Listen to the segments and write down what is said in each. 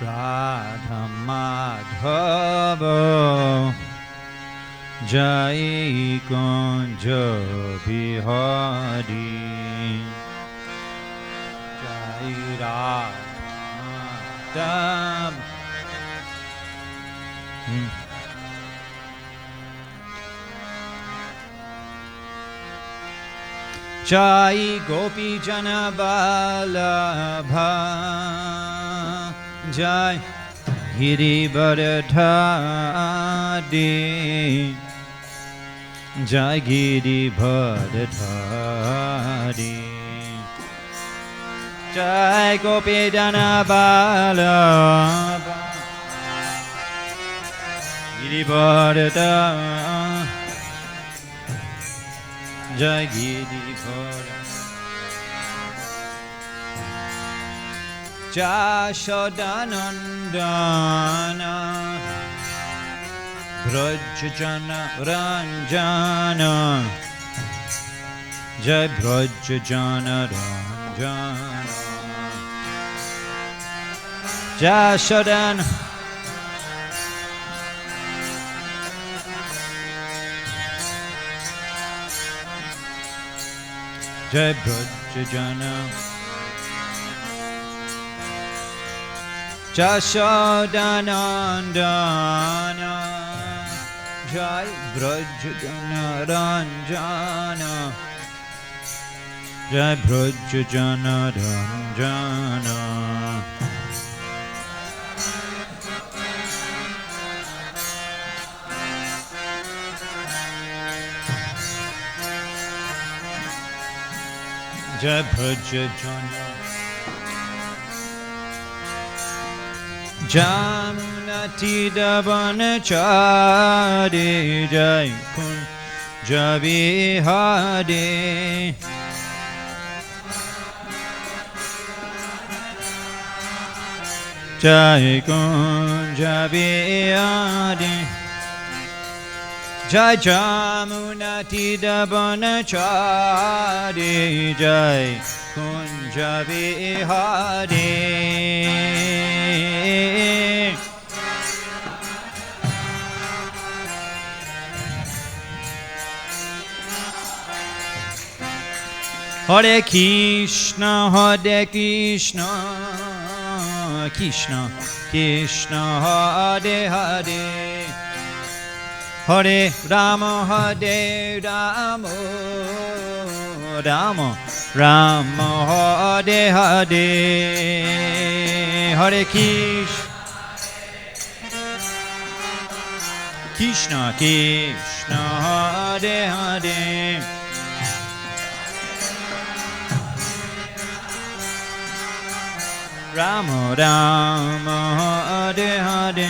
Radha Madhava Jai Kunja Bihari Jai Radha Jai Gopi Jana Vallabha Jai Giri Bharadhari Jai Giri Bharadhari Jai Gopi Jana Vallabha Giri Bharadhari Jai Giri Bharadhari Jashodanandana Brajjana Ranjana Jai Brajjana Ranjana Jashodana Jai Brajjana Jashodanandana Jai Brajjana Ranjana Jai Brajjana Ranjana Jai Brajjana Jamunati Davanachari Jai Kunja Vihari Jai Kunja Vihari Jai Jamunati Davanachari Jai Kunja Vihari Hare Krishna Krishna Krishna Hare Hare Hare Rama Hare Rama Rama Rama Hare Hare Hare Krishna Krishna Hare Hare Rama Rama Hare Hare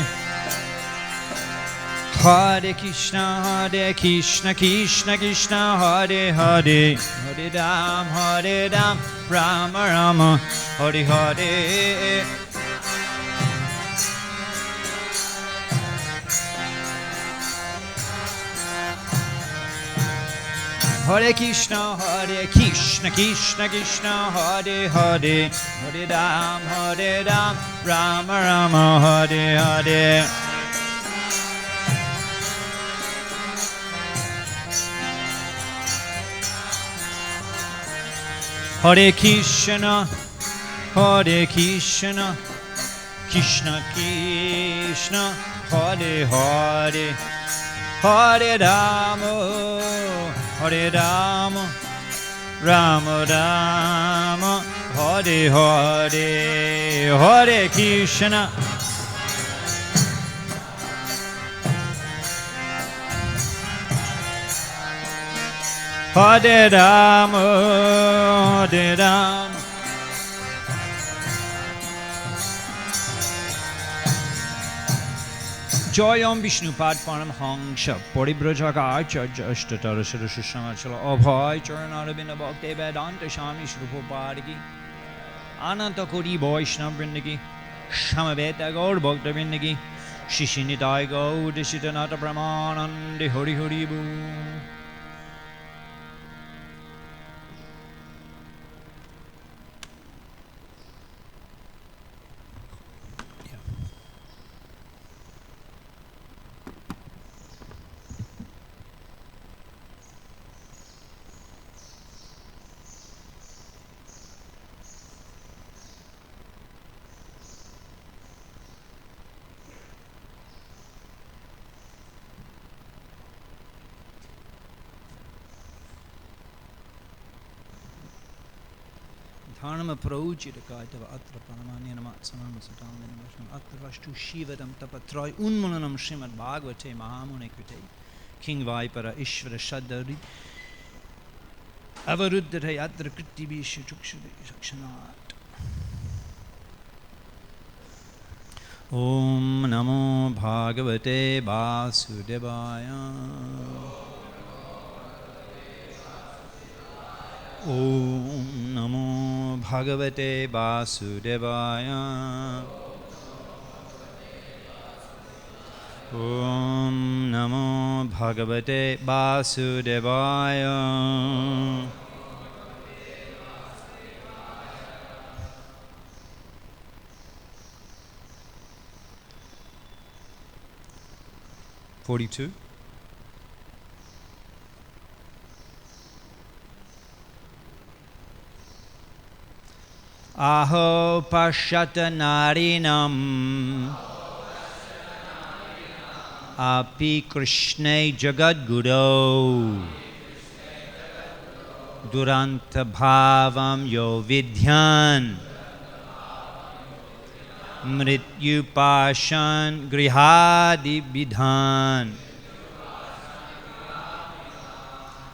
Hare Krishna Krishna Krishna Hare Hare Hare Ram Rama Rama Hare Hare Hare Krishna Krishna Krishna Hare Hare Hare Ram Rama Rama Hare Hare Hare Krishna Krishna Krishna Hare Hare Hare Rama Rama Rama Hare Hare Hare Krishna Hare Rama Joyam Vishnupad Paramhamsa Paribrajaka Acharya Ashtatara Sarashamachala Abhay Charanarabhinda Bhakti Vedanta Shami Shrupapadiki Ananta Kori Vaishnava Vrindaki Shamaveta Gaur Bhakta Vrindaki Shishinitai Gaur Dishitanata Brahmanandi Hari Hari Boom. Parama Prauchita Kaitava Atra Paramanyanamat Sanama Satam Vinamasham Atra Vashtu Shivadam Tapatroy Unmulanam Srimad Bhagavate Mahamune Krite King Vaipara Ishvara Shadari Avaruddhare Atra Kriti Bishu Chukshuri Sakshanat Om Namo Bhagavate Vasudevaya Om Namo Bhagavate Vasudevaya Om Namo Bhagavate Vasudevaya 42. Aho Pashata Narinam Api Krishne Jagadguru Duranta Bhavam Yo Vidhyan Mrityu Pashan Grihadi Vidhan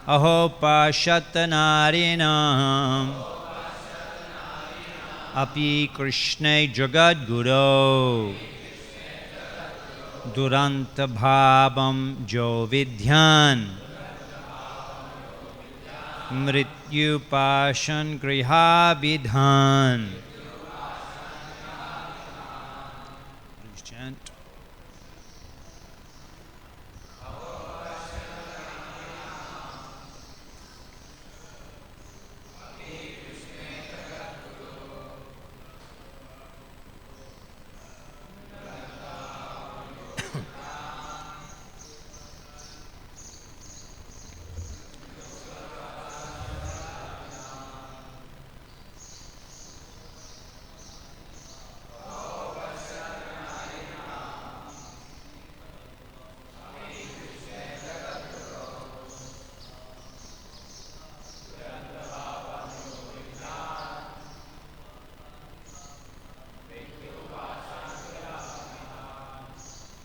Aho Pashata Narinam Api Krishne Jagadguru Duranta Bhavam Jo Vidhyan Mrityu Pashan Griha Vidhan. Please chant.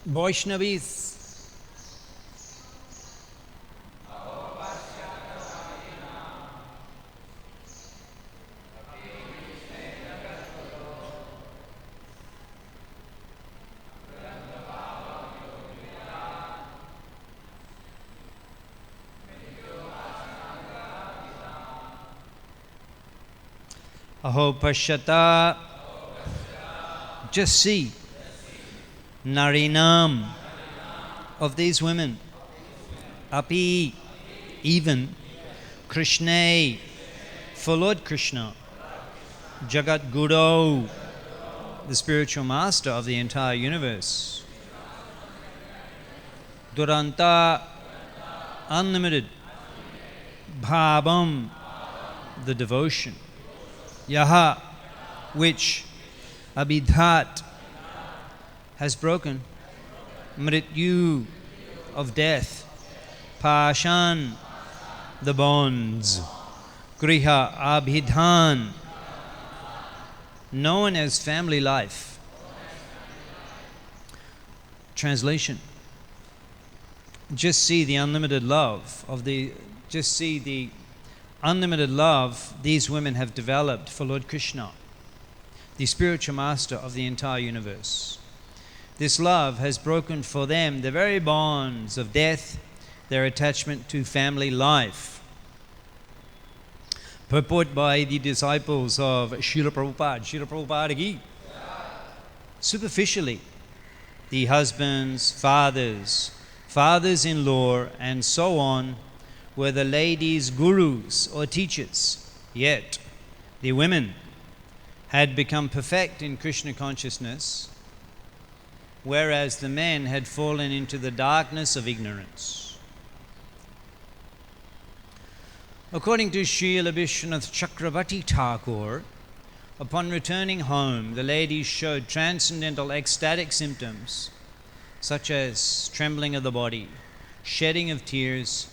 Vaishnavis, Aho Pashyata, just see Narinam of these women, Api, even Krishna, for Lord Krishna, Jagat Guru, the spiritual master of the entire universe, Duranta, unlimited, Bhavam, the devotion, Yaha, which Abhidhat has broken, Mrityu of death, Pashan the bonds, Griha Abhidhan known as family life. Translation: just see the unlimited love these women have developed for Lord Krishna, the spiritual master of the entire universe. This love has broken for them the very bonds of death, their attachment to family life. Purport by the disciples of Srila Prabhupada Ki. Superficially, the husbands, fathers-in-law, and so on were the ladies' gurus or teachers. Yet, the women had become perfect in Krishna consciousness, whereas the men had fallen into the darkness of ignorance. According to Srila Vishwanath Chakravarti Thakur, upon returning home, the ladies showed transcendental ecstatic symptoms such as trembling of the body, shedding of tears,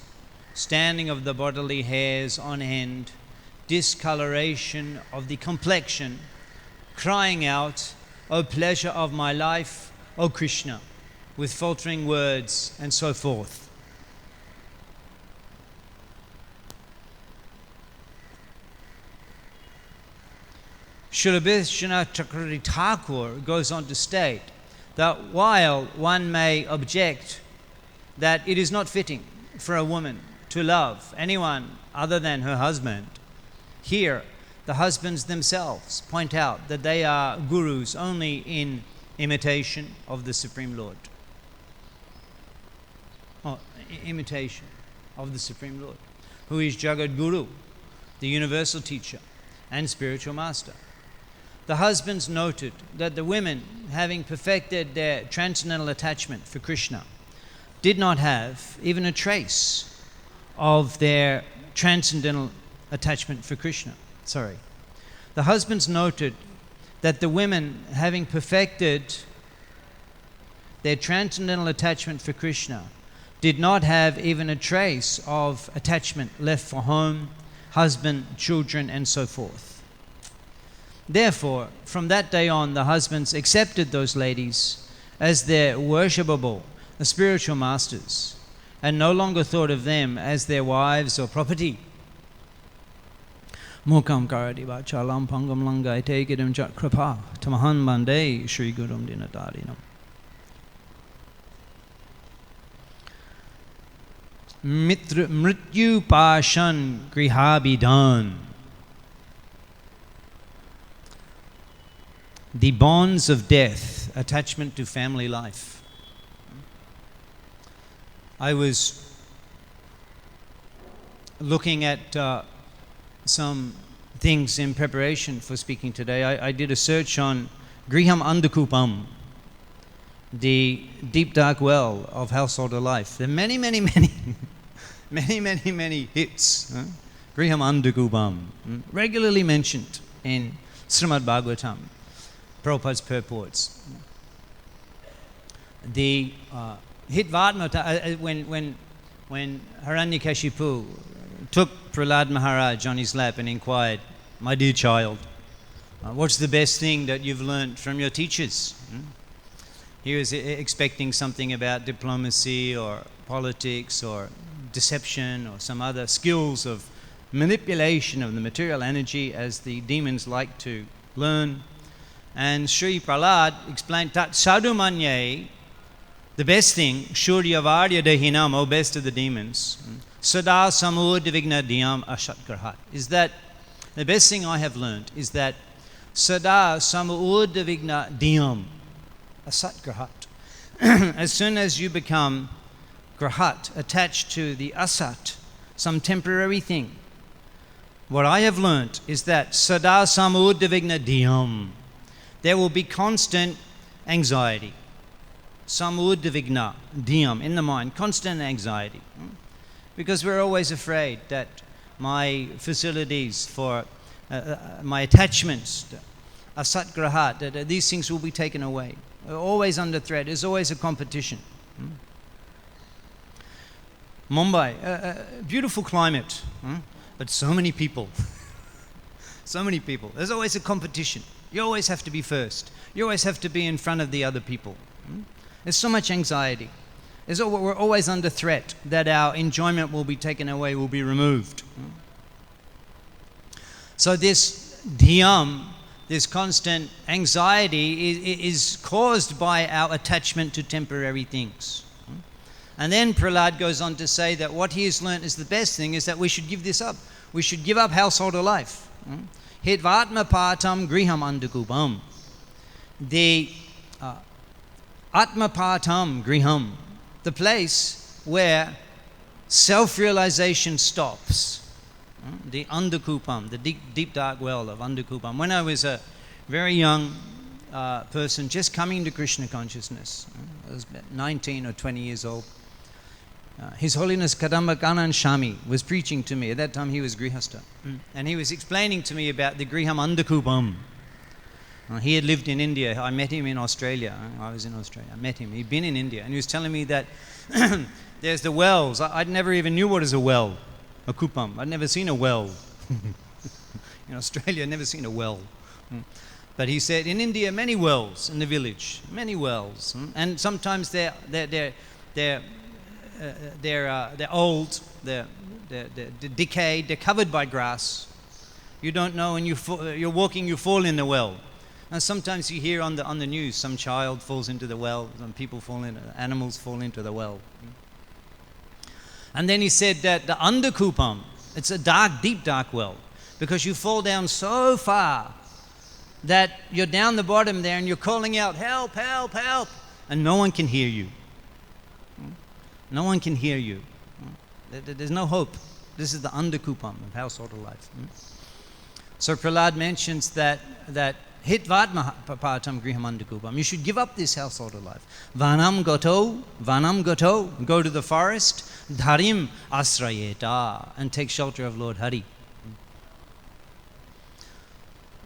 standing of the bodily hairs on end, discoloration of the complexion, crying out, "O pleasure of my life, O Krishna," with faltering words and so forth. Srila Vishwanath Chakravarti Thakur goes on to state that while one may object that it is not fitting for a woman to love anyone other than her husband, here the husbands themselves point out that they are gurus only in imitation of the Supreme Lord. Imitation of the Supreme Lord, who is Jagat Guru, the universal teacher and spiritual master. The husbands noted that the women, having perfected their transcendental attachment for Krishna, did not have even a trace of their transcendental attachment for Krishna. The husbands noted that the women, having perfected their transcendental attachment for Krishna, did not have even a trace of attachment left for home, husband, children, and so forth. Therefore, from that day on, the husbands accepted those ladies as their worshipable spiritual masters and no longer thought of them as their wives or property. Mukam karati vachalam pangam langai tegidam jat kripa tamahan bande Shri Gurum dinadarinam. Mrityu pashan grihabidan. The bonds of death, attachment to family life. I was looking at some things in preparation for speaking today. I did a search on Griham Andakupam, the deep dark well of householder life. There are many hits. Griham Andakupam, regularly mentioned in Srimad Bhagavatam, Prabhupada's purports. The Hitvatma, when Hiranyakashipu took Prahlad Maharaj on his lap and inquired, "My dear child, what's the best thing that you've learned from your teachers?" He was expecting something about diplomacy or politics or deception or some other skills of manipulation of the material energy, as the demons like to learn. And Sri Prahlad explained, "Tat sadhumanye," the best thing, Shuryavarya dehinam, O best of the demons, Sada samudvigna dhyam ashatgrahat, is that the best thing I have learned is that Sada samudvigna dhyam asatgrahat. As soon as you become grahat, attached to the asat, some temporary thing, what I have learned is that Sada samudvigna dhyam, there will be constant anxiety. Samudvigna dhyam, in the mind, constant anxiety. Because we're always afraid that my facilities for my attachments, asatgrahat, that these things will be taken away. We're always under threat. There's always a competition. Mumbai, beautiful climate, but so many people. So many people. There's always a competition. You always have to be first. You always have to be in front of the other people. There's so much anxiety. We're always under threat that our enjoyment will be taken away, will be removed. So this dhyam, this constant anxiety, is caused by our attachment to temporary things. And then Prahlad goes on to say that what he has learnt is the best thing is that we should give this up. We should give up householder life. Hitvatma patam griham andakupam. The atma patam griham, the place where self-realization stops. The andakupam, the deep dark well of andakupam. When I was a very young person just coming to Krishna consciousness, I was about 19 or 20 years old, His Holiness Kadamba Kanan Shami was preaching to me. At that time he was Grihastha. And he was explaining to me about the Griham Andakupam. He had lived in India. I met him in Australia. I was in Australia. I met him. He'd been in India. And he was telling me that there's the wells. I'd never even knew what is a well, a kupam. I'd never seen a well. In Australia, I've never seen a well. But he said, in India, many wells in the village, many wells. And sometimes they're old, they're decayed, they're covered by grass. You don't know, and you're walking, you fall in the well. And sometimes you hear on the news, some child falls into the well, some people animals fall into the well. And then he said that the Underkupam, it's a dark, deep, dark well, because you fall down so far that you're down the bottom there and you're calling out, help, help, help, and no one can hear you. No one can hear you. There's no hope. This is the Underkupam of household life. So Prahlad mentions that Hitvat Papatam Griham Underkupam. You should give up this household life. Vanam goto, go to the forest, dharim asrayeta, and take shelter of Lord Hari.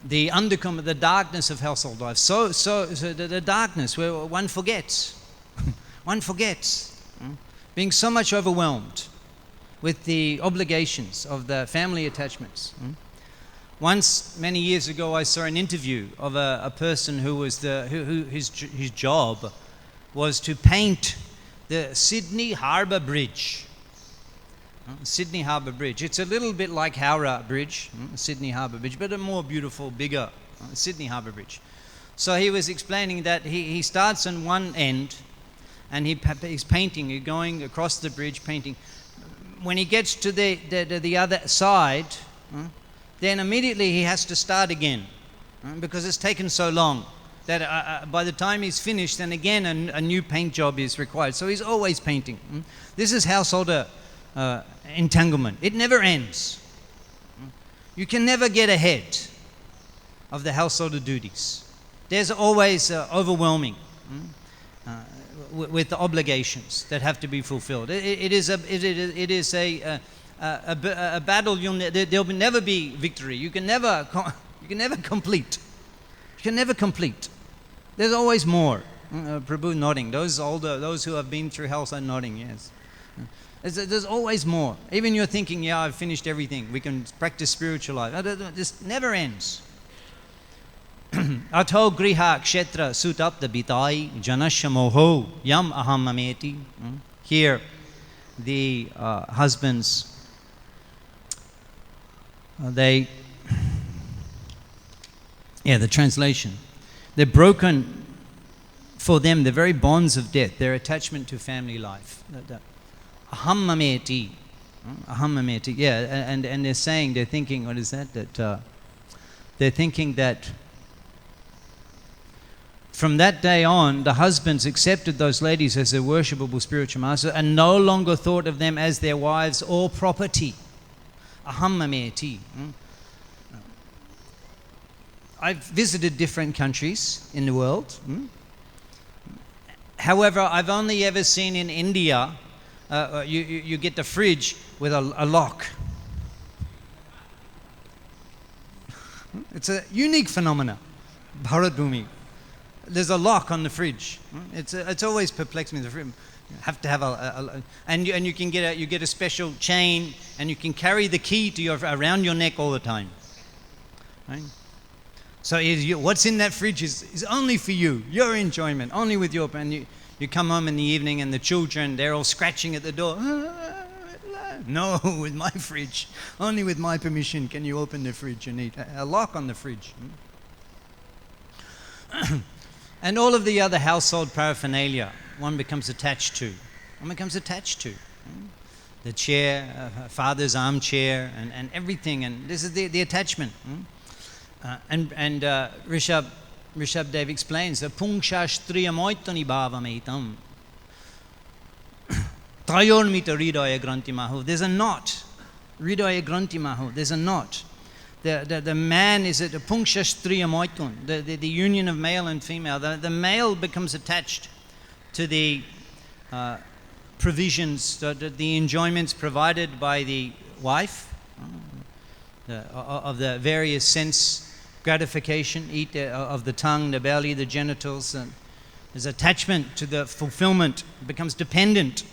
The undercome, the darkness of household life. So the darkness where one forgets. One forgets. Being so much overwhelmed with the obligations of the family attachments. Once, many years ago, I saw an interview of a person who was his job was to paint the Sydney Harbour Bridge. Sydney Harbour Bridge. It's a little bit like Howrah Bridge, Sydney Harbour Bridge, but a more beautiful, bigger Sydney Harbour Bridge. So he was explaining that he starts on one end and he's painting, he's going across the bridge painting. When he gets to the other side, then immediately he has to start again because it's taken so long that by the time he's finished, then again a new paint job is required. So he's always painting. This is householder entanglement. It never ends. You can never get ahead of the householder duties. There's always overwhelming with the obligations that have to be fulfilled. It is a battle. There'll never be victory. You can never complete. You can never complete. There's always more. Prabhu nodding. Those who have been through hell are nodding. Yes. There's always more. Even you're thinking, yeah, I've finished everything. We can practice spiritual life. This never ends. Ato griha kshetra sutapta bitai janasya moho yam aham ameti. Here, the husbands, the translation. They're broken for them, the very bonds of death, their attachment to family life. Aham ameti. Aham ameti. Yeah, and they're saying, they're thinking, what is that? That they're thinking that from that day on, the husbands accepted those ladies as their worshipable spiritual master and no longer thought of them as their wives or property. Aham ameti. I've visited different countries in the world. However, I've only ever seen in India, you get the fridge with a lock. It's a unique phenomena, Bharat Bhumi. There's a lock on the fridge. It's always perplexed me. You have to have and you can get a special chain, and you can carry the key to around your neck all the time. Right? So what's in that fridge is only for you, your enjoyment, only with your. And you come home in the evening, and the children, they're all scratching at the door. No, with my fridge, only with my permission can you open the fridge and eat. A lock on the fridge. And all of the other household paraphernalia, one becomes attached to. The chair, father's armchair, and everything. And this is the attachment. And Rishabh Dev explains that Pungshastriya moitani bhavamaitam Tayormita Ridaya Granti Mahu. There's a knot. Ridaya Granti Mahu. There's a knot. The man is at the Pungshastriya moitun, the union of male and female. The male becomes attached to the provisions, the enjoyments provided by the wife, of the various sense gratification, of the tongue, the belly, the genitals. There's attachment to the fulfillment. It becomes dependent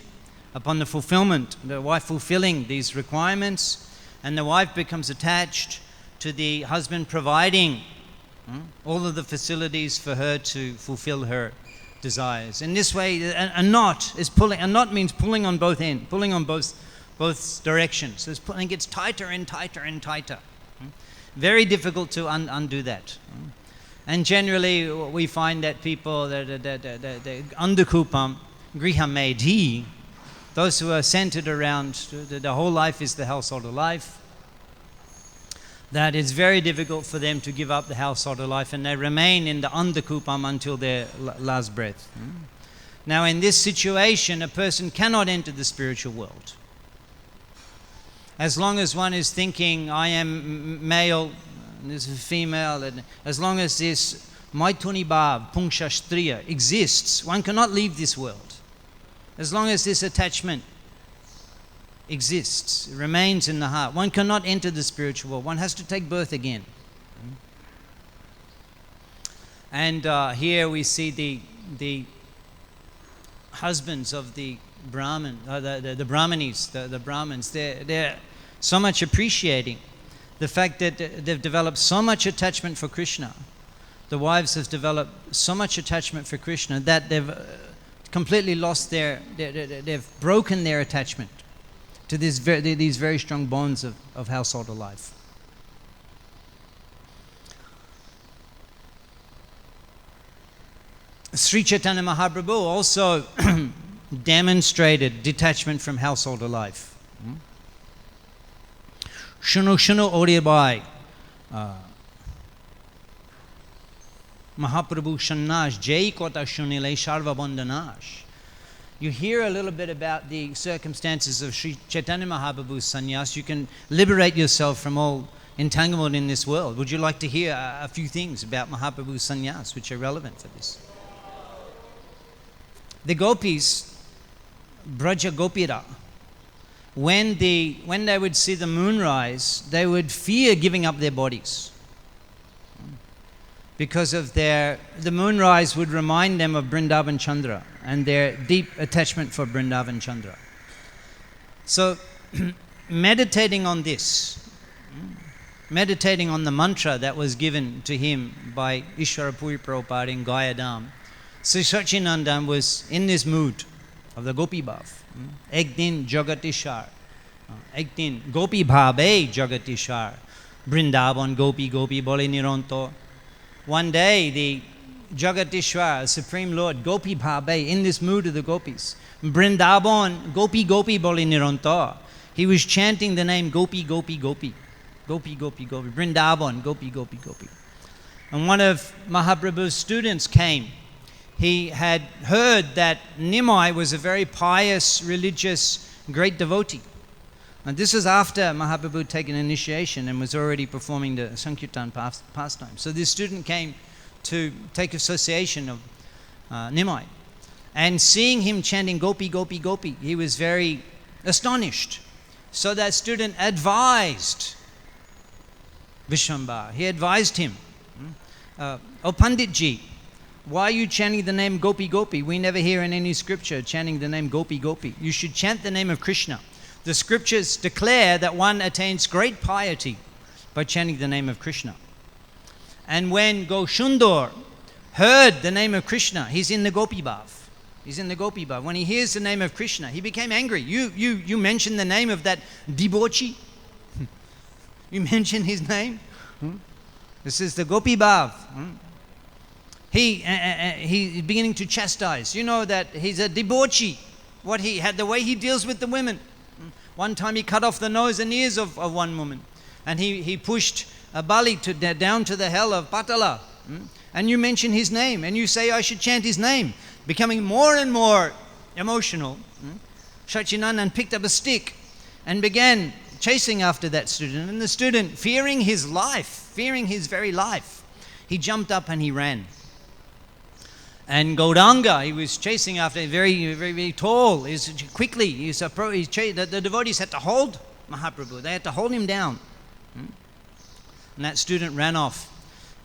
upon the fulfillment, the wife fulfilling these requirements, and the wife becomes attached to the husband providing all of the facilities for her to fulfill her desires. In this way, a knot is pulling. A knot means pulling on both ends, pulling on both directions. So it gets tighter and tighter and tighter. Very difficult to undo that. And generally, we find that people, the andakupam, grihamedhi, those who are centered around, the whole life is the household of life, that it's very difficult for them to give up the household of life, and they remain in the andakupam until their last breath. Now, in this situation, a person cannot enter the spiritual world. As long as one is thinking, I am male, this is female, and as long as this Maithuni Bhav, Pungshastriya exists, one cannot leave this world. As long as this attachment exists, remains in the heart, one cannot enter the spiritual world. One has to take birth again. And here we see the husbands of the Brahmin, the Brahmanis, the Brahmins, they're so much appreciating the fact that they've developed so much attachment for Krishna. The wives have developed so much attachment for Krishna that they've completely lost they've broken their attachment to these very strong bonds of household life. Sri Chaitanya Mahaprabhu also demonstrated detachment from household life. Shunu shunu oribai. Mahaprabhu Shannash Jai Kota Shunile Sharva Bandanash. You hear a little bit about the circumstances of Sri Chaitanya Mahaprabhu's sannyas. You can liberate yourself from all entanglement in this world. Would you like to hear a few things about Mahaprabhu's sannyas which are relevant for this? The gopis, Braja Gopira, when they would see the moon rise, they would fear giving up their bodies. Because of the moonrise would remind them of Vrindavan Chandra and their deep attachment for Vrindavan Chandra. So, meditating on this, meditating on the mantra that was given to him by Ishwara Puri Prabhupada in Gayadam, Sri Sachinandan was in this mood of the Gopi Bhav. Ek din Jagatishar, ek din Gopi Bhabe Jagatishar, Vrindavan Gopi Gopi Bole Niranto. One day, the Jagatishwar, Supreme Lord, Gopi Bhabe, in this mood of the gopis, Vrindavan, Gopi Gopi Bole Niranto, he was chanting the name Gopi Gopi Gopi, Gopi Gopi Gopi, Vrindavan, Gopi Gopi Gopi. And one of Mahaprabhu's students came. He had heard that Nimai was a very pious, religious, great devotee. And this was after Mahaprabhu had taken initiation and was already performing the Sankirtan pastime. So this student came to take association of Nimai. And seeing him chanting Gopi, Gopi, Gopi, he was very astonished. So that student advised Vishwambara. He advised him, O Panditji, why are you chanting the name Gopi, Gopi? We never hear in any scripture chanting the name Gopi, Gopi. You should chant the name of Krishna. The scriptures declare that one attains great piety by chanting the name of Krishna. And when Goshundor heard the name of Krishna, he's in the Gopi Bhav. He's in the Gopi Bhav. When he hears the name of Krishna, he became angry. You mentioned the name of that debauchee? You mentioned his name? This is the Gopi Bhav. He's beginning to chastise. You know that he's a debauchee. What he had, the way he deals with the women. One time he cut off the nose and ears of one woman. And he pushed a Bali down to the hell of Patala. And you mention his name. And you say, I should chant his name. Becoming more and more emotional, Sachinandan picked up a stick and began chasing after that student. And the student, fearing his life, fearing his very life, he jumped up and he ran. And Gauranga, he was chasing after, very, very, very tall. The devotees had to hold Mahaprabhu. They had to hold him down. And that student ran off.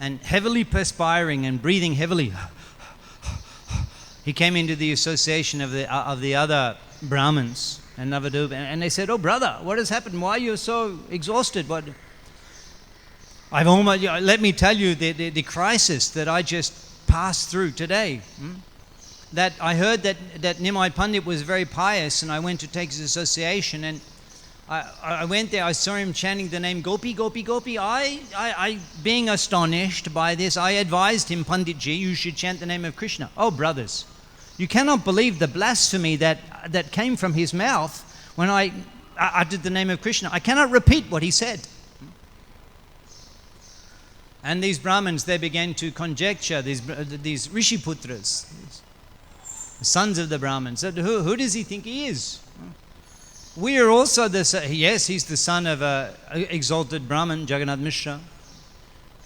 And heavily perspiring and breathing heavily, he came into the association of the other Brahmins and Navadup. And they said, oh brother, what has happened? Why are you so exhausted? let me tell you the crisis that I just passed through today. That I heard that Nimai Pandit was very pious, and I went to take his association, and I went there, I saw him chanting the name Gopi, Gopi, Gopi. I being astonished by this, I advised him, Panditji, you should chant the name of Krishna. Oh, brothers, you cannot believe the blasphemy that came from his mouth when I uttered the name of Krishna. I cannot repeat what he said. And these Brahmins, they began to conjecture, these Rishiputras, sons of the Brahmins, said, who does he think he is? We are also yes, he's the son of an exalted Brahmin, Jagannath Mishra,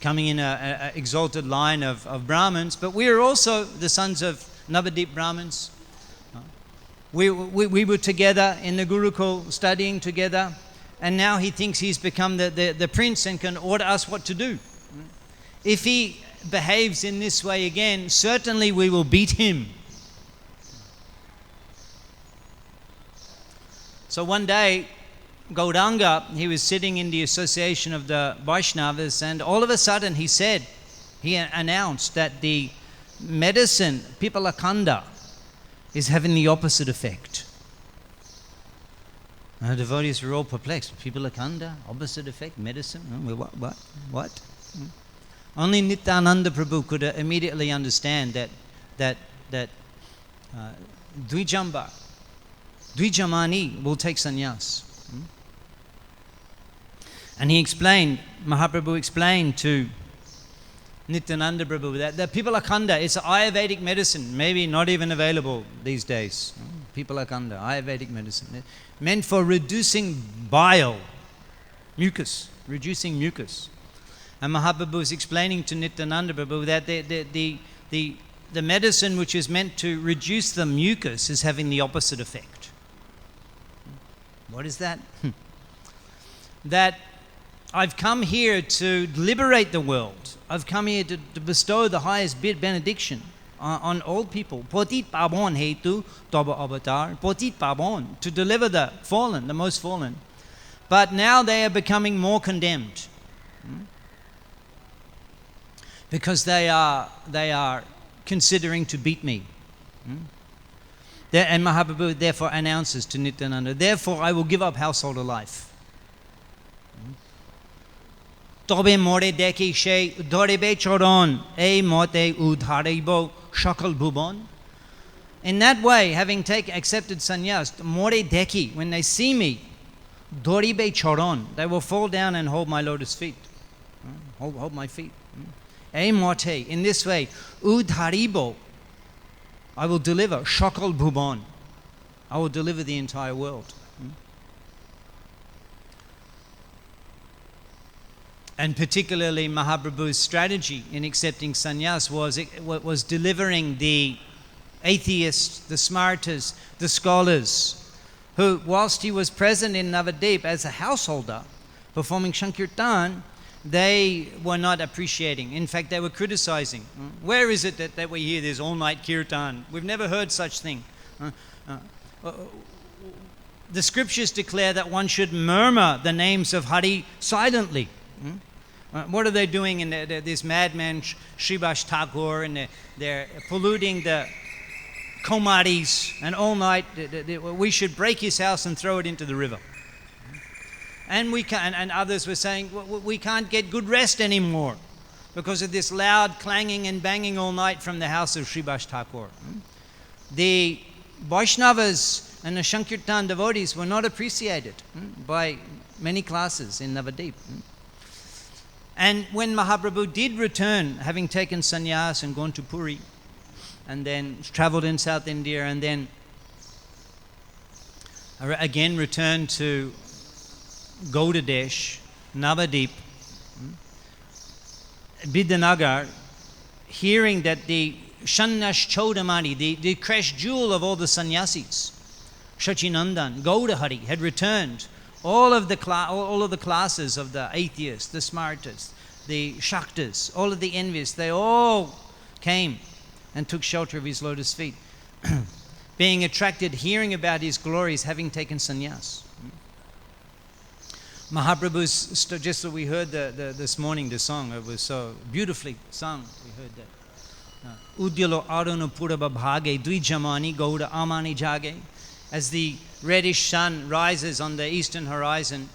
coming in an exalted line of Brahmins, but we are also the sons of Navadip Brahmins. We were together in the Gurukul, studying together, and now he thinks he's become the prince and can order us what to do. If he behaves in this way again, certainly we will beat him. So one day, Gauranga, he was sitting in the association of the Vaishnavas, and all of a sudden he announced that the medicine, Pipalakanda, is having the opposite effect. The devotees were all perplexed. Pipalakanda, opposite effect, medicine? What? Only Nityananda Prabhu could immediately understand that Dvijamani will take sannyas. And Mahaprabhu explained to Nityananda Prabhu that the Pipalakanda is Ayurvedic medicine, maybe not even available these days. Pipalakanda, Ayurvedic medicine, meant for reducing bile, reducing mucus. And Mahaprabhu was explaining to Nityananda Prabhu that the medicine which is meant to reduce the mucus is having the opposite effect. What is that? That I've come here to liberate the world. I've come here to bestow the highest benediction on all people. Potit pabon hetu toba avatar. Potit pabon, to deliver the fallen, the most fallen. But now they are becoming more condemned. Because they are considering to beat me. And Mahaprabhu therefore announces to Nityananda, therefore I will give up householder life. Tobe more deki she dorebe choron e mote udharibo shakal bhubon. In that way, having accepted sannyas, more deki, when they see me, doribe choron, they will fall down and hold my lotus feet. Hold my feet. Mote, in this way, udharibo, I will deliver shakal bhubon. I will deliver the entire world. And particularly Mahaprabhu's strategy in accepting sannyas was delivering the atheists, the smartas, the scholars, who, whilst he was present in Navadip as a householder, performing Sankirtan, they were not appreciating. In fact, they were criticizing. Where is it that we hear this all-night kirtan? We've never heard such thing. The scriptures declare that one should murmur the names of Hari silently. What are they doing in this madman Srivas Thakur, and they're polluting the Komaris, and all night we should break his house and throw it into the river. And and others were saying, we can't get good rest anymore because of this loud clanging and banging all night from the house of Srivas Thakur. The Vaishnavas and the Sankirtan devotees were not appreciated by many classes in Navadip. And when Mahaprabhu did return, having taken sannyas and gone to Puri, and then travelled in South India, and then again returned to Gaudadesh, Navadip, Bidanagar, hearing that the Shannash Chaudamani, the crest jewel of all the sannyasis, Shachinandan, Gaudahari, had returned. All of the classes of the atheists, the smartas, the shaktas, all of the envious, they all came and took shelter of his lotus feet, being attracted, hearing about his glories, having taken sannyas. Mahaprabhu's, just that we heard this morning, the song, it was so beautifully sung. We heard that. Udyalo aruna puraba bhage, dvijamani gauda amani jage. As the reddish sun rises on the eastern horizon,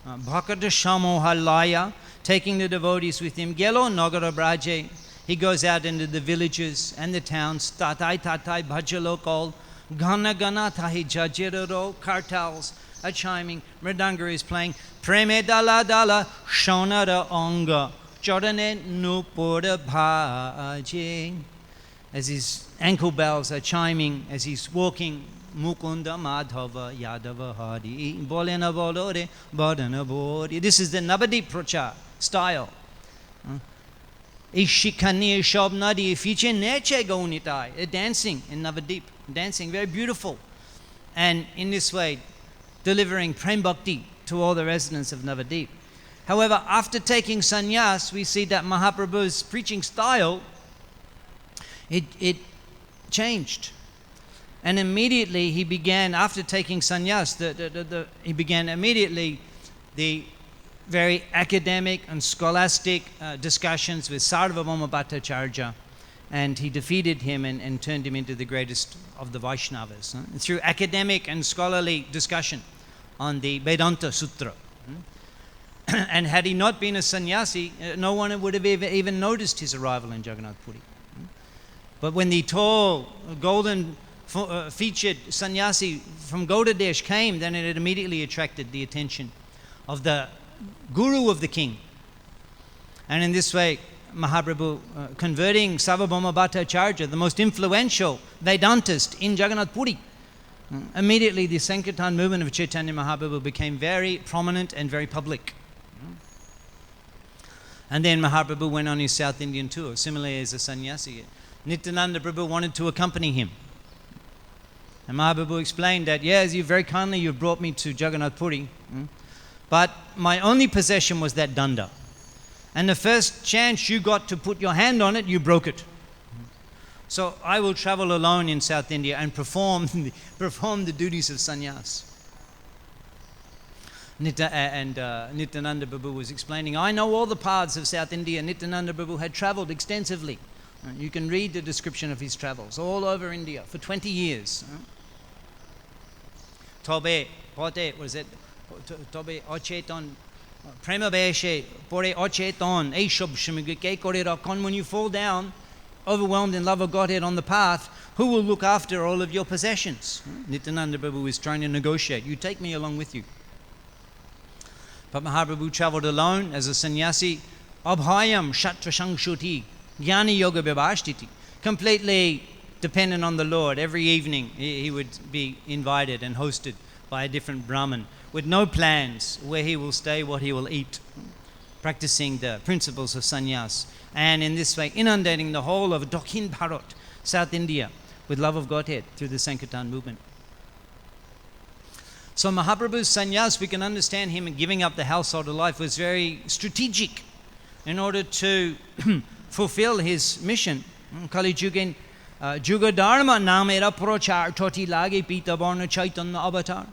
Bhakata Shamo Halaya, taking the devotees with him, Gelo Nagara Braje, he goes out into the villages and the towns, Tatai Tatai Bhajalo called, Gana Gana Tahi Jajiraro, kartals are chiming, Mridanga is playing, Preme Dala Dala, Shonara Onga, Jodane Nupura Bhaje. As his ankle bells are chiming, as he's walking, Mukunda Madhava Yadava Hari Bolena Bolore Bodana Bori. This is the Navadip Pracha style. Ishikani Shobnadi Fiche Neche Gaunitai, dancing in Navadip, dancing, very beautiful. And in this way, delivering Prem Bhakti to all the residents of Navadip. However, after taking sannyas, we see that Mahaprabhu's preaching style, it changed. And immediately he began, after taking sannyas, he began immediately the very academic and scholastic discussions with Sarvabhauma Bhattacharya, and he defeated him and turned him into the greatest of the Vaishnavas. Through academic and scholarly discussion on the Vedanta Sutra. And had he not been a sannyasi, no one would have even noticed his arrival in Jagannath Puri. But when the tall, golden featured sannyasi from Gaudadesh came, then it immediately attracted the attention of the guru of the king. And in this way, Mahaprabhu converting Sarvabhauma Bhattacharya, the most influential Vedantist in Jagannath Puri. Immediately the Sankirtan movement of Chaitanya Mahaprabhu became very prominent and very public. And then Mahaprabhu went on his South Indian tour, similarly as a sannyasi. Nityananda Prabhu wanted to accompany him. And Mahaprabhu explained that, yes, you very kindly, you brought me to Jagannath Puri, but my only possession was that danda. And the first chance you got to put your hand on it, you broke it. So I will travel alone in South India and perform the duties of sannyas. Nityananda Prabhu was explaining, I know all the paths of South India. Nityananda Prabhu had traveled extensively. You can read the description of his travels all over India for 20 years. Tobe, pote, was it? Tobe, ocheton, prema beshe, pore ocheton, eishob shmigike korerakon. When you fall down, overwhelmed in love of Godhead on the path, who will look after all of your possessions? Nityananda Prabhu is trying to negotiate. You take me along with you. But Mahaprabhu traveled alone as a sannyasi. Abhayam shatra shangshuti, jnani yoga vivashtiti. Completely dependent on the Lord. Every evening he would be invited and hosted by a different Brahmin with no plans where he will stay, what he will eat, practicing the principles of sannyas. And in this way, inundating the whole of Dakhin Bharat, South India, with love of Godhead through the Sankirtan movement. So Mahaprabhu's sannyas, we can understand him giving up the household of life, was very strategic in order to fulfill his mission. Kali Jugin Juga Dharma Namera Prochar Toti Lage Pita Varna Chaitanya Avatar.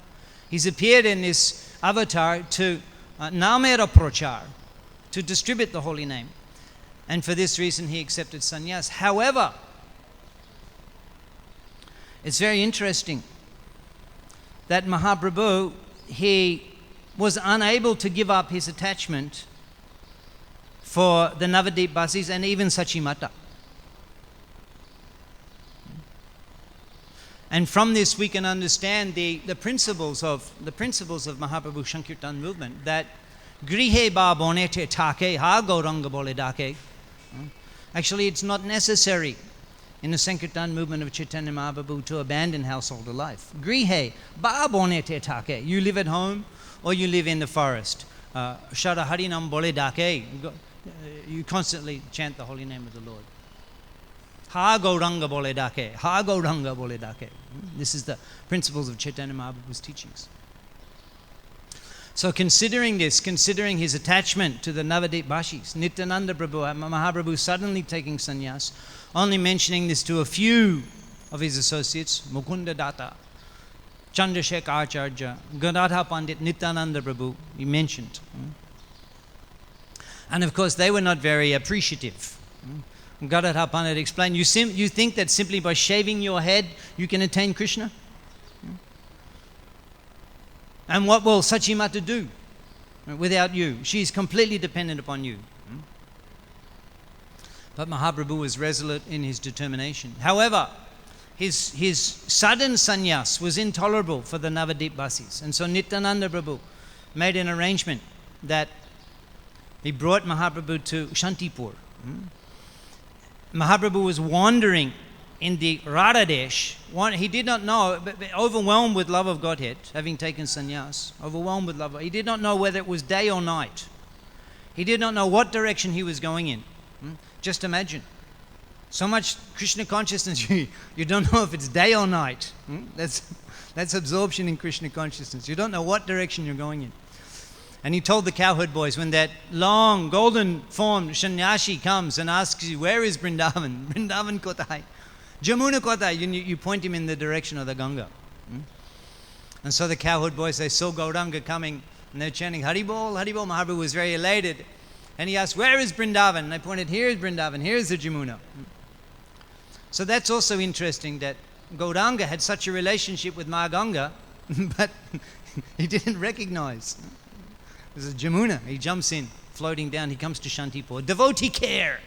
He's appeared in this avatar to Namera Prochar, to distribute the holy name. And for this reason he accepted sannyas. However, it's very interesting that Mahaprabhu, he was unable to give up his attachment for the Navadip Basis and even Sachimata. And from this we can understand the principles of Mahaprabhu Sankirtan movement, that grihe ba bonete take ha gauranga bole dake. Actually, it's not necessary in the Sankirtan movement of Chaitanya Mahaprabhu to abandon household life. Grihe ba bonete take. You live at home or you live in the forest. Shara harinam bole dake. You constantly chant the holy name of the Lord. Ha gauranga bole dake. Ha gauranga bole dake. This is the principles of Chaitanya Mahaprabhu's teachings. So considering this, considering his attachment to the Navadip Bashis, Nityananda Prabhu, Mahaprabhu suddenly taking sannyas, only mentioning this to a few of his associates, Mukunda Datta, Chandrasekhar Acharya, Gadadhar Pandit, Nityananda Prabhu, he mentioned. And of course, they were not very appreciative. Gadadhar Pandit explained, you think that simply by shaving your head, you can attain Krishna? And what will Sachimata do without you? She is completely dependent upon you. But Mahaprabhu was resolute in his determination. However, his sudden sannyas was intolerable for the Navadip Basis. And so Nityananda Prabhu made an arrangement that he brought Mahaprabhu to Shantipur. Mahaprabhu was wandering in the Radhadesh. He did not know, but overwhelmed with love of Godhead, having taken sannyas, overwhelmed with love. He did not know whether it was day or night. He did not know what direction he was going in. Just imagine. So much Krishna consciousness, you don't know if it's day or night. That's absorption in Krishna consciousness. You don't know what direction you're going in. And he told the cowherd boys, when that long, golden formed sannyasi comes and asks you, where is Vrindavan? Vrindavan kotai? Jamuna kotai? You point him in the direction of the Ganga. And so the cowherd boys, they saw Gauranga coming, and they're chanting, Haribol, Haribol. Mahaprabhu was very elated. And he asked, where is Vrindavan? And they pointed, here is Vrindavan, here is the Jamuna. So that's also interesting that Gauranga had such a relationship with Ma Ganga, but he didn't recognize. There's a Jamuna. He jumps in, floating down. He comes to Shantipur. Devotee care,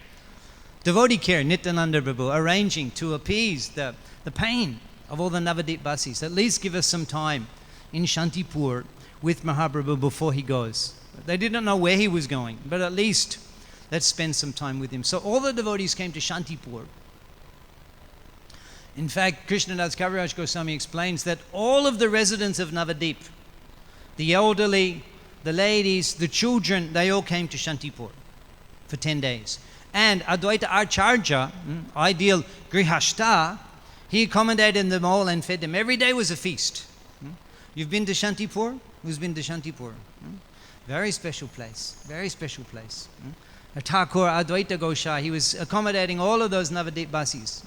Nityananda Prabhu, arranging to appease the pain of all the Navadip Basis. At least give us some time in Shantipur with Mahaprabhu before he goes. They didn't know where he was going, but at least let's spend some time with him. So all the devotees came to Shantipur. In fact, Krishnadas Kaviraj Goswami explains that all of the residents of Navadip, the elderly, the ladies, the children, they all came to Shantipur for 10 days. And Advaita Acharya, ideal Grihashta, he accommodated them all and fed them. Every day was a feast. You've been to Shantipur? Who's been to Shantipur? Very special place, very special place. Thakur Advaita Gosha, he was accommodating all of those Navadip Basis.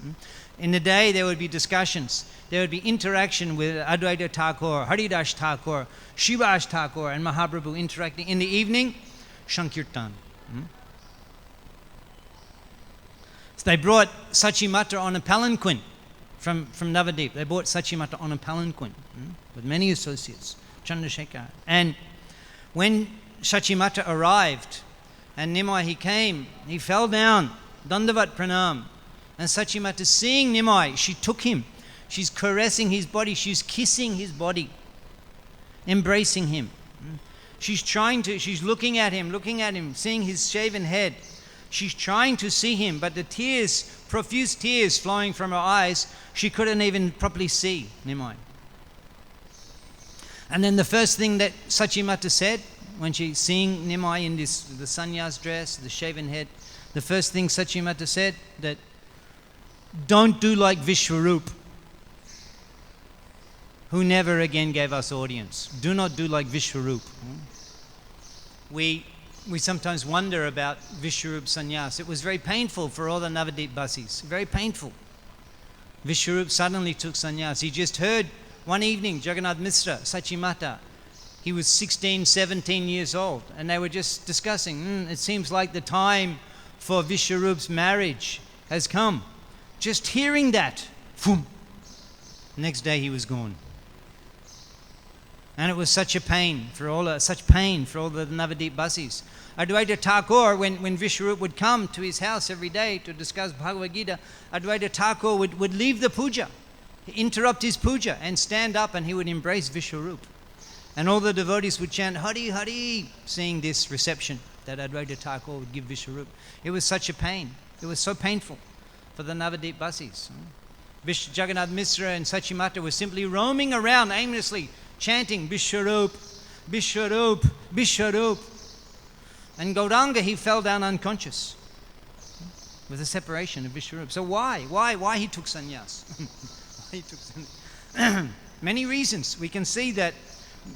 In the day, there would be discussions. There would be interaction with Advaita Thakur, Haridas Thakur, Shivas Thakur, and Mahaprabhu interacting. In the evening, Shankirtan. So they brought Sachimata on a palanquin from Navadip. They brought Sachimata on a palanquin with many associates, Chandrasekhar. And when Sachimata arrived, and Nimai he came, he fell down, Dandavat Pranam. And Sachimata, seeing Nimai, she took him. She's caressing his body. She's kissing his body, embracing him. She's looking at him, seeing his shaven head. She's trying to see him, but the tears, profuse tears flowing from her eyes, she couldn't even properly see Nimai. And then the first thing that Sachimata said, when she's seeing Nimai in the sannyas dress, the shaven head, the first thing Sachimata said, that don't do like Vishwarup, who never again gave us audience. Do not do like Vishwarup. We sometimes wonder about Vishwarup sannyas. It was very painful for all the Navadip Basis, very painful. Vishwarup suddenly took sannyas. He just heard one evening, Jagannath Mishra, Sachimata, he was 16, 17 years old, and they were just discussing, it seems like the time for Vishwarup's marriage has come. Just hearing that, boom, next day he was gone. And it was such pain for all the Navadip Basis. Advaita Thakur, when Vishwarup would come to his house every day to discuss Bhagavad Gita, Advaita Thakur would leave the puja, interrupt his puja, and stand up, and he would embrace Vishwarup. And all the devotees would chant, Hari Hari, seeing this reception that Advaita Thakur would give Vishwarup. It was such a pain. It was so painful for the Navadip Basis. Jagannath Mishra and Sachimata were simply roaming around aimlessly, chanting Vishwarup, Vishwarup, Vishwarup. And Gauranga, he fell down unconscious with the separation of Vishwarup. So why he took sannyas? He took sannyas. Many reasons. We can see that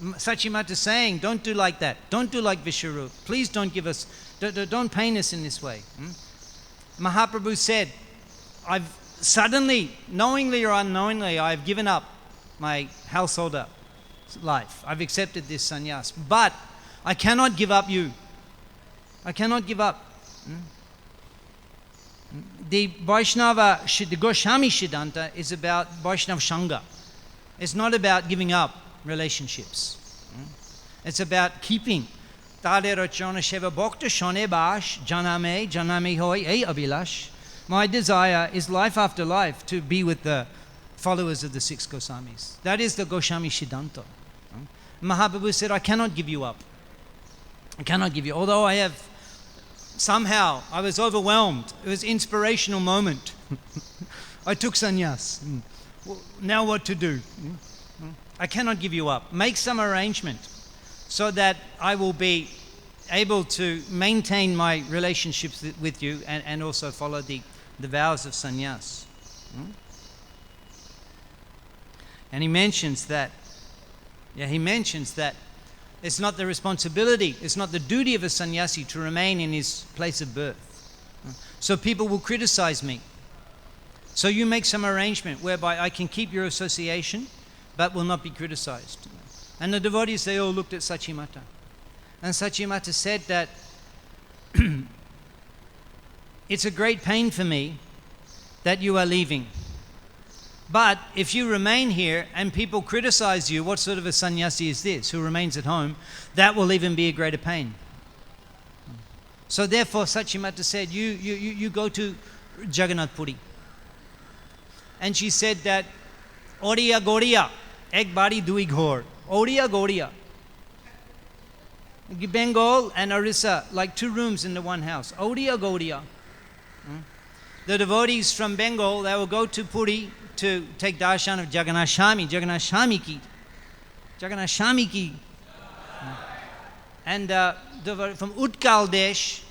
Sachimata is saying, don't do like that. Don't do like Vishwarup. Please don't don't pain us in this way. Mahaprabhu said, I've suddenly, knowingly or unknowingly, I've given up my householder life. I've accepted this sannyas. But I cannot give up you. I cannot give up. The Vaishnava, the Goswami Siddhanta is about Vaishnava Sangha. It's not about giving up relationships. It's about keeping. Tade rachana sheva bhakta shane bash janame hoy ei abhilash. My desire is life after life to be with the followers of the six Goswamis. That is the Goswami Siddhanta. Mahaprabhu said, I cannot give you up. I cannot give you. Although I have somehow, I was overwhelmed. It was an inspirational moment. I took sannyas. Well, now what to do? I cannot give you up. Make some arrangement so that I will be able to maintain my relationships with you and also follow the vows of sannyas. And he mentions that it's not the responsibility, it's not the duty of a sannyasi to remain in his place of birth. So people will criticize me. So you make some arrangement whereby I can keep your association but will not be criticized. And the devotees, they all looked at Sachimata. And Sachimata said that it's a great pain for me that you are leaving. But if you remain here and people criticize you, what sort of a sannyasi is this who remains at home? That will even be a greater pain. So therefore, Sachimata said, you go to Jagannath Puri. And she said that, Oriya Goriya, ek bari dui ghor. Oriya Goriya. Bengal and Orissa, like two rooms in the one house. Oriya Goriya. The devotees from Bengal, they will go to Puri to take darshan of Jagannath Swami ki. And from Utkal Desh,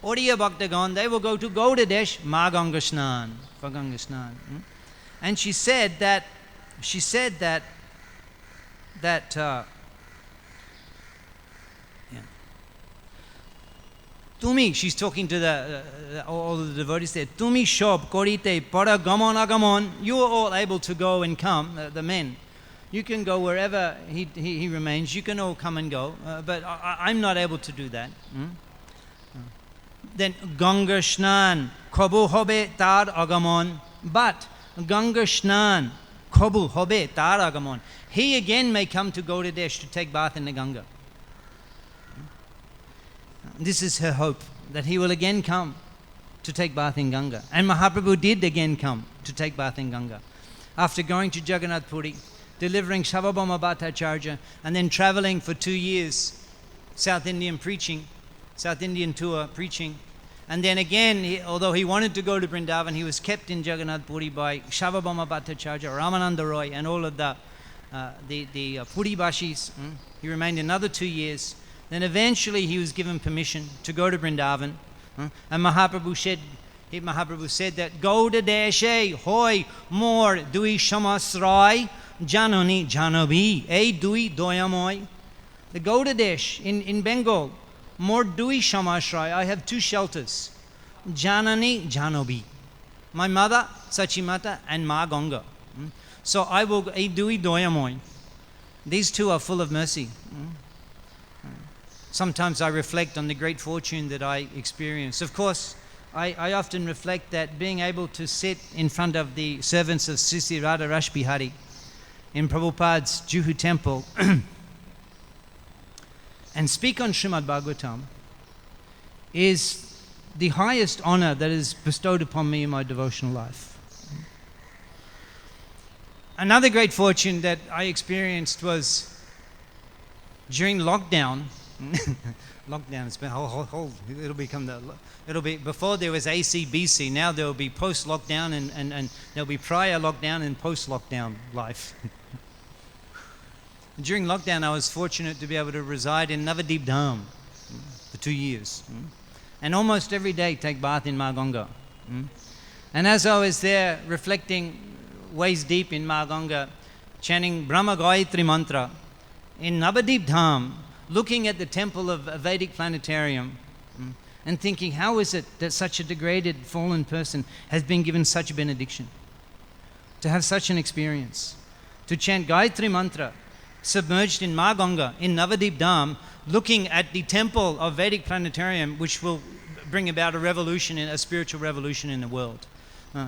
Oriya Bhaktagan, they will go to Gauda Desh, Ma Ganga Snan, for Ganga Snan. And she said that Tumi, she's talking to all the devotees there. Tumi shob korite para gamon agamon. You are all able to go and come, the men. You can go wherever he remains. You can all come and go. But I'm not able to do that. Then Ganga Shnan, Kobu hobe tar agamon. But Ganga Shnan, Kobu hobe tar agamon. He again may come to Gauda Desh to take bath in the Ganga. This is her hope, that he will again come to take bath in Ganga. And Mahaprabhu did again come to take bath in Ganga. After going to Jagannath Puri, delivering Shavabhama Bhattacharya, and then traveling for 2 years, South Indian tour preaching. And then again, although he wanted to go to Vrindavan, he was kept in Jagannath Puri by Shavabhama Bhattacharya, Ramananda Roy, and all of the Puri Bashis. He remained another 2 years. Then eventually he was given permission to go to Vrindavan. And Mahaprabhu said that Gauda Deshe hoy more dui shamasrai janani janabi ei dui doyamoy. The Gauda Desh in Bengal, more dui shamasrai. I have 2 shelters. Janani janobi. My mother, Sachimata, and Ma Ganga. So I will ei dui doyamoy. These 2 are full of mercy. Sometimes I reflect on the great fortune that I experience. Of course, I often reflect that being able to sit in front of the servants of Sri Radha Rashbihari in Prabhupada's Juhu temple and speak on Srimad Bhagavatam is the highest honor that is bestowed upon me in my devotional life. Another great fortune that I experienced was during lockdown. Lockdown, it's been it'll be before there was ACBC, now there will be post-lockdown and there'll be prior lockdown and post-lockdown life. During lockdown, I was fortunate to be able to reside in Navadip Dham for 2 years. And almost every day take bath in Ma Ganga. And as I was there reflecting waist deep in Ma Ganga, chanting Brahma Gayatri Mantra in Navadip Dham, looking at the temple of a Vedic planetarium and thinking, how is it that such a degraded, fallen person has been given such a benediction? To have such an experience, to chant Gayatri Mantra, submerged in Ma Ganga, in Navadip Dham, looking at the temple of Vedic planetarium, which will bring about a spiritual revolution in the world.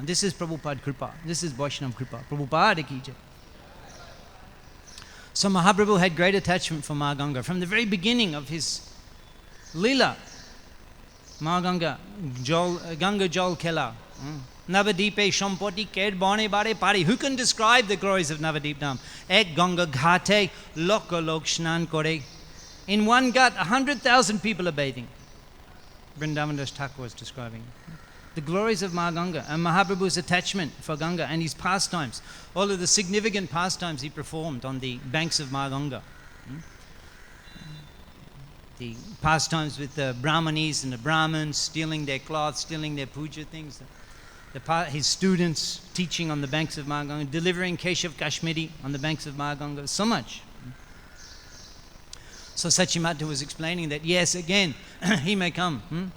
This is Prabhupada Kripa. This is Vaishnava Kripa. Prabhupada ki jai. So Mahaprabhu had great attachment for Ma Ganga. From the very beginning of his Leela, Ma Ganga, Ganga Jal Kela, Navadipe Shampoti Ked Bane Bare Pari. Who can describe the glories of Navadip Dham? Ek Ganga Ghate Loka Lok Shnan Kore. In one ghat, 100,000 people are bathing. Vrindavan Das Thakur was describing the glories of Ma Ganga and Mahaprabhu's attachment for Ganga and his pastimes, all of the significant pastimes he performed on the banks of Ma Ganga. The pastimes with the Brahmanis and the Brahmins, stealing their cloths, stealing their puja things. His students teaching on the banks of Ma Ganga, delivering Keshav Kashmiri on the banks of Ma Ganga, so much. So Sachimata was explaining that, yes, again, he may come.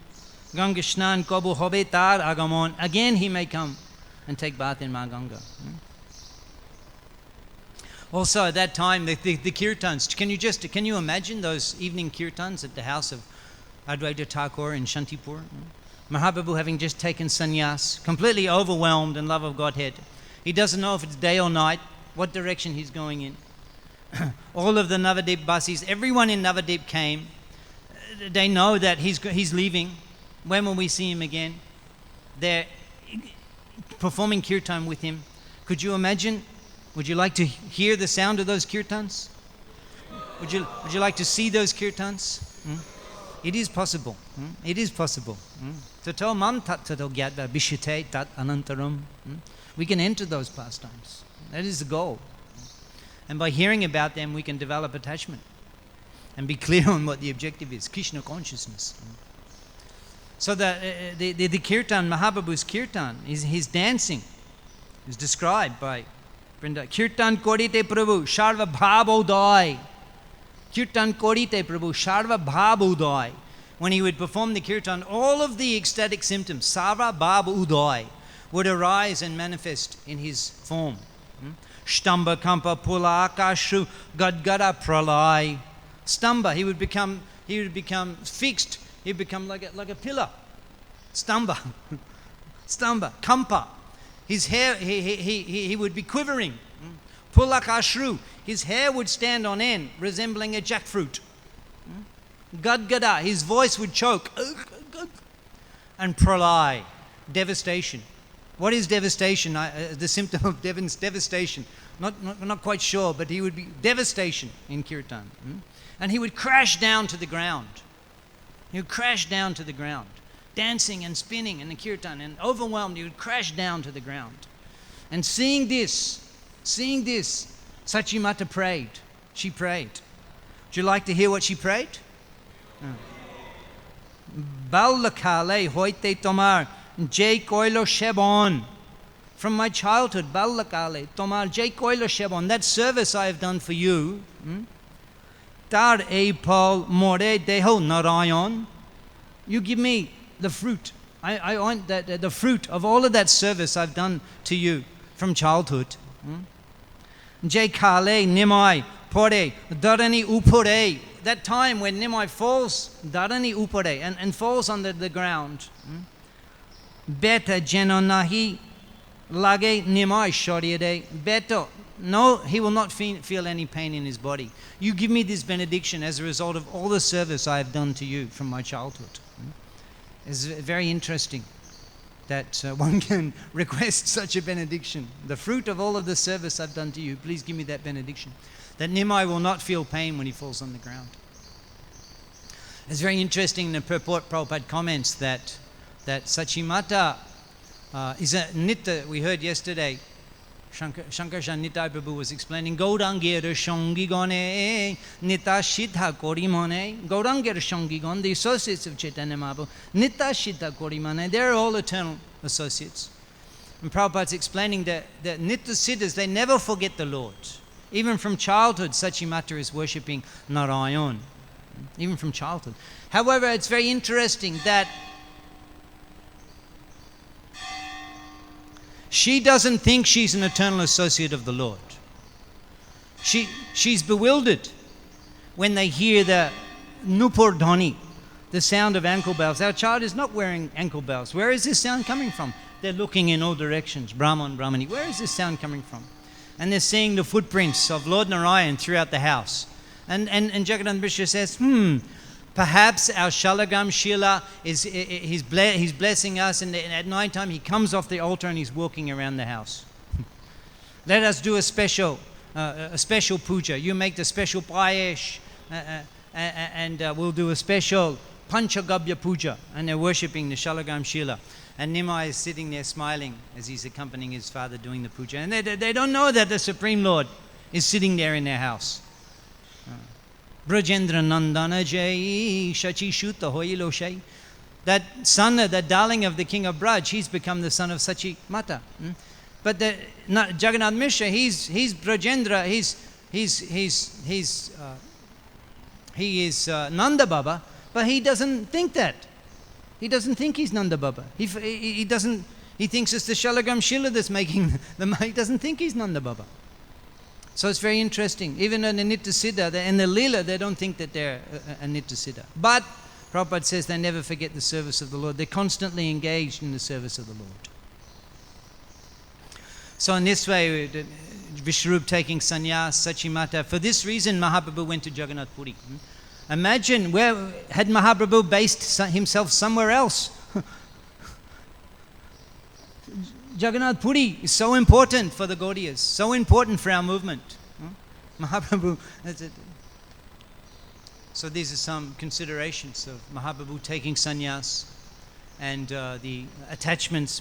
Ganga Shnan Kobu Hobe Tar Agamon. Again he may come and take bath in Ma Ganga. Also at that time, the kirtans. Can you imagine those evening kirtans at the house of Advaita Thakur in Shantipur? Mahaprabhu having just taken sannyas, completely overwhelmed in love of Godhead. He doesn't know if it's day or night, what direction he's going in. All of the Navadip Basis, everyone in Navadip came. They know that he's leaving. When will we see him again? They're performing kirtan with him. Could you imagine? Would you like to hear the sound of those kirtans? Would you like to see those kirtans? It is possible. It is possible. Tato mam tat tato gyatva bishite tat anantaram. We can enter those pastimes. That is the goal. And by hearing about them, we can develop attachment and be clear on what the objective is, Krishna consciousness. So the kirtan, Mahaprabhu's kirtan, his dancing is described by Vrinda. Kirtan korite Prabhu, Sharva Bhav Udai. Kirtan korite Prabhu, Sharva Bhav Udai. When he would perform the kirtan, all of the ecstatic symptoms, Sarva Bhav Udai, would arise and manifest in his form. Shtamba Kampa Pula Akashu Gadgada Pralai. Stamba, he would become fixed. He'd become like a pillar. Stamba. Kampa. His hair, he would be quivering. Pulakashru. His hair would stand on end, resembling a jackfruit. Gadgada. His voice would choke. And pralai. Devastation. What is devastation? The symptom of devastation. Not quite sure, but he would be devastation in kirtan. And he would crash down to the ground. He would crash down to the ground, dancing and spinning in the kirtan, and overwhelmed, he would crash down to the ground. And seeing this, Sachimata prayed. She prayed. Would you like to hear what she prayed? Ballakale hoite tomar jay koilo shebon. From my childhood, Ballakale tomar jay koilo shebon. That service I have done for you. Tar e pal more deho narayan. You give me the fruit. I want the fruit of all of that service I've done to you from childhood. Jai kale nimai pore darani upore. That time when nimai falls, darani upore, and falls on the ground. Beta jenonahi lage nimai shoriyade. Beto. No, he will not feel any pain in his body. You give me this benediction as a result of all the service I have done to you from my childhood. It's very interesting that one can request such a benediction. The fruit of all of the service I've done to you, please give me that benediction. That Nimai will not feel pain when he falls on the ground. It's very interesting in the purport, Prabhupada comments that Sachimata is a nitya. We heard yesterday, Shankarshan Nitai Prabhu was explaining Gaurangera Shangigone Nita Shidha Korimone. Gaurangera Shangigon, the associates of Chaitanya Mahaprabhu, Nita Shidha Korimone, they're all eternal associates. And Prabhupada's explaining that Nitya Siddhas, they never forget the Lord. Even from childhood, Sachimata is worshipping Narayan. Even from childhood. However, it's very interesting that she doesn't think she's an eternal associate of the Lord. she's bewildered when they hear the nupur dhani, the sound of ankle bells. Our child is not wearing ankle bells. Where is this sound coming from? They're looking in all directions. Brahman, Brahmani. Where is this sound coming from? And they're seeing the footprints of Lord Narayan throughout the house. And Jagannath Mishra says, perhaps our Shalagam Shila he's blessing us, and at night time he comes off the altar and he's walking around the house. Let us do a special puja. You make the special payesh, and we'll do a special Panchagabya puja. And they're worshipping the Shalagam Shila. And Nimai is sitting there smiling as he's accompanying his father doing the puja. And they don't know that the Supreme Lord is sitting there in their house. Brajendra Nandana Jai Shachi Shuta Hoyilo Shai. That son, the darling of the king of Braj, he's become the son of Sachi Mata. But Jagannath Mishra, he's Brajendra, he is Nanda Baba, but he doesn't think that. He doesn't think he's Nanda Baba. He thinks it's the Shalagam Shila that's making he doesn't think he's Nanda Baba. So it's very interesting. Even in the Nitya Siddha, in the Leela, they don't think that they're a Nitya Siddha. But Prabhupada says they never forget the service of the Lord. They're constantly engaged in the service of the Lord. So in this way, Vishwarup taking sannyas, Sachimata. For this reason, Mahaprabhu went to Jagannath Puri. Imagine, where had Mahaprabhu based himself somewhere else? Jagannath Puri is so important for the Gaudiyas, so important for our movement. Mahaprabhu, that's it. So these are some considerations of Mahaprabhu taking sannyas and the attachments,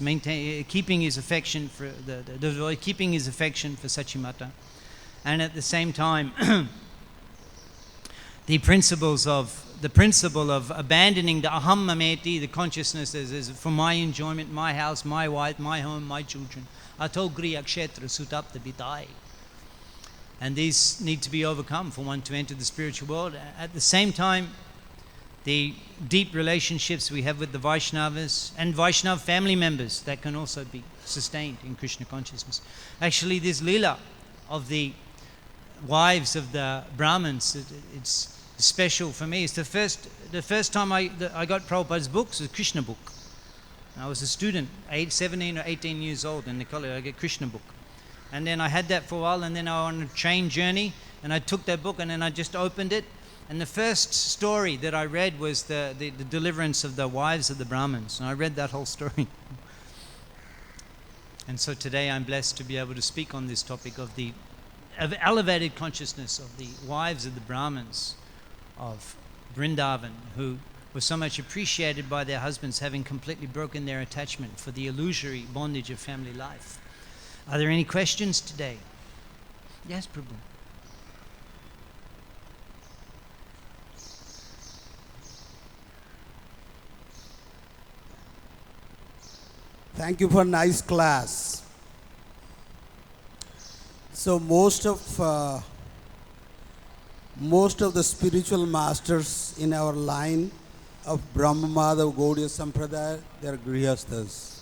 keeping his affection for keeping his affection for Sachimata, and at the same time the principle of abandoning the aham mameti, the consciousness as for my enjoyment, my house, my wife, my home, my children. Atul griya kshetra sutapta bidai. And these need to be overcome for one to enter the spiritual world. At the same time, the deep relationships we have with the Vaishnavas and Vaishnav family members, that can also be sustained in Krishna consciousness. Actually, this lila of the wives of the Brahmins, it's special for me. It's the first time I got Prabhupada's books, a Krishna book. I was a student, 17 or 18 years old in the college. I get Krishna book. And then I had that for a while, and then I was on a train journey, and I took that book, and then I just opened it. And the first story that I read was the deliverance of the wives of the Brahmins. And I read that whole story. And so today I'm blessed to be able to speak on this topic of elevated consciousness of the wives of the Brahmins of Vrindavan, who were so much appreciated by their husbands, having completely broken their attachment for the illusory bondage of family life. Are there any questions today? Yes, Prabhu. Thank you for a nice class. So most of the spiritual masters in our line of Brahma Madhav Gaudiya Sampradaya, they are Grihasthas.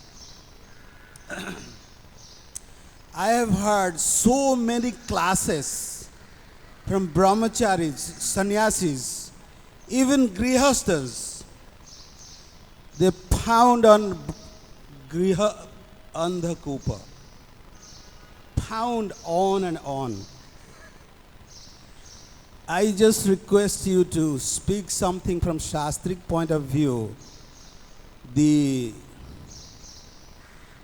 I have heard so many classes from brahmacharis, sannyasis, even Grihasthas. They pound on Griha Andhakupa. Pound on and on. I just request you to speak something from Shastric point of view.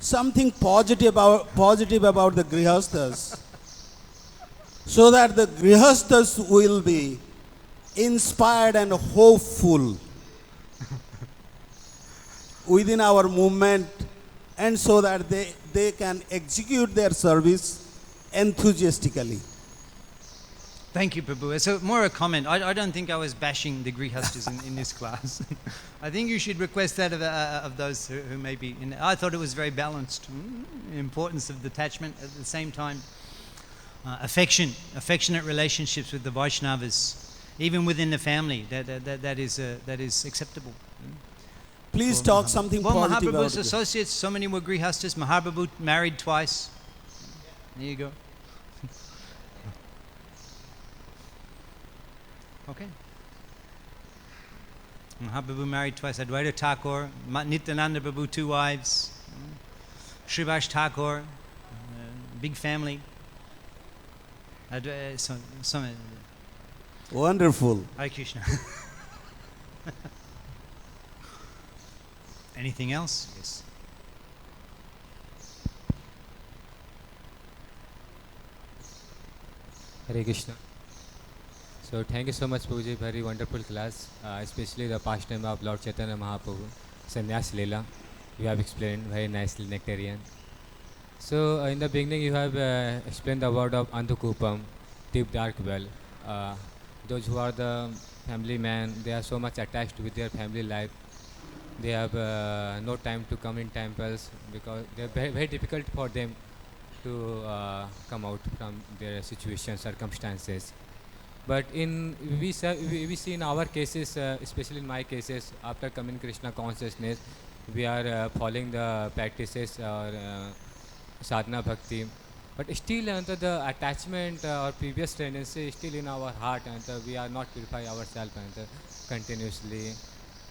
Something positive about the Grihasthas, so that the Grihasthas will be inspired and hopeful within our movement, and so that they can execute their service enthusiastically. Thank you, Prabhu. So more a comment. I don't think I was bashing the Grihasthas in this class. I think you should request that of those who may be in. I thought it was very balanced. Importance of detachment, at the same time affectionate relationships with the Vaishnavas, even within the family. That is acceptable. Please talk something positive about Mahaprabhu's associates, so many were Grihasthas. Mahaprabhu married twice. There you go. Okay. Mahaprabhu married twice. Advaita Thakur, Nityananda Prabhu, 2 wives. Srivas Thakur, big family. Wonderful. Hare Krishna. Anything else? Yes. Hare Krishna. So thank you so much, Prabhuji. Very wonderful class, especially the pastime of Lord Chaitanya Mahaprabhu, Sannyas Leela. You have explained very nicely, Nectarian. So in the beginning, you have explained the word of Andhukupam, deep dark well. Those who are the family man, they are so much attached with their family life. They have no time to come in temples because they are very, very difficult for them to come out from their situation, circumstances. But we see in our cases, especially in my cases, after coming Krishna consciousness, we are following the practices or sadhana bhakti. But still, the attachment or previous tendency is still in our heart, and we are not purify ourselves continuously.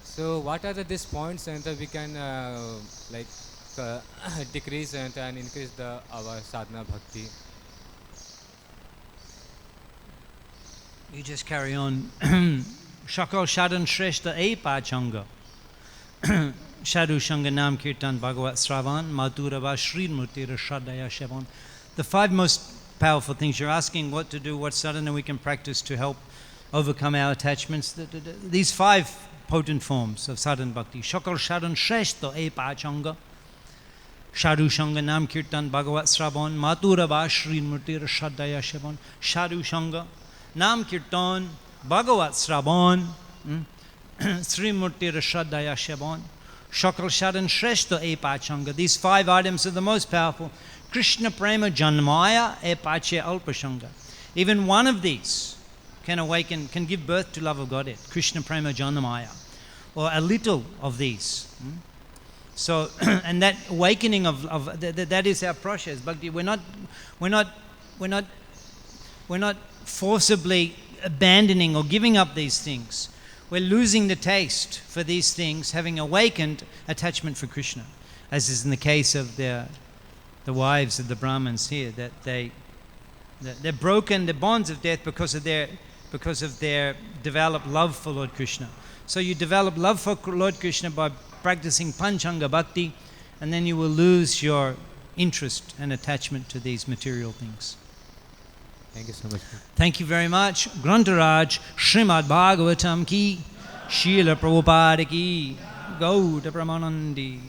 So, what are these points, and we can decrease and increase our sadhana bhakti? You just carry on. Shakal Shadan Shrestha E Pachanga. Sadhu Shanga Nam Kirtan Bhagavat Sravan Maturava Sri Murtira Shadaya Shevan. The 5 most powerful things you're asking, what to do, what sadhana we can practice to help overcome our attachments. These 5 potent forms of sadhana bhakti. Shakal Shadan Shrestha E Pachanga. Sadhu Shanga Nam Kirtan Bhagavat Sravan Maturava Sri Murtira Shadaya Shevan. Sadhu Shanga Nam Kirtan Bhagavat Sravan Sri Murtira Shadaya Shevan. Shakal Shadan Shrestha E Pachanga. These 5 items are the most powerful. Krishna Prema Janmaya E Pache Alpashanga. Even one of these can awaken, can give birth to love of Godhead. Krishna Prema Janmaya. Or a little of these. So, and that awakening of that is our process. Bhakti. We're not forcibly abandoning or giving up these things. We're losing the taste for these things, having awakened attachment for Krishna, as is in the case of the wives of the Brahmins here, that they're broken the bonds of death because of their developed love for Lord Krishna. So you develop love for Lord Krishna by practicing Panchanga Bhakti, and then you will lose your interest and attachment to these material things. Thank you so much. Thank you very much. Grantaraj, Srimad Bhagavatam ki, Srila Prabhupada ki, Gauda Pramanandi.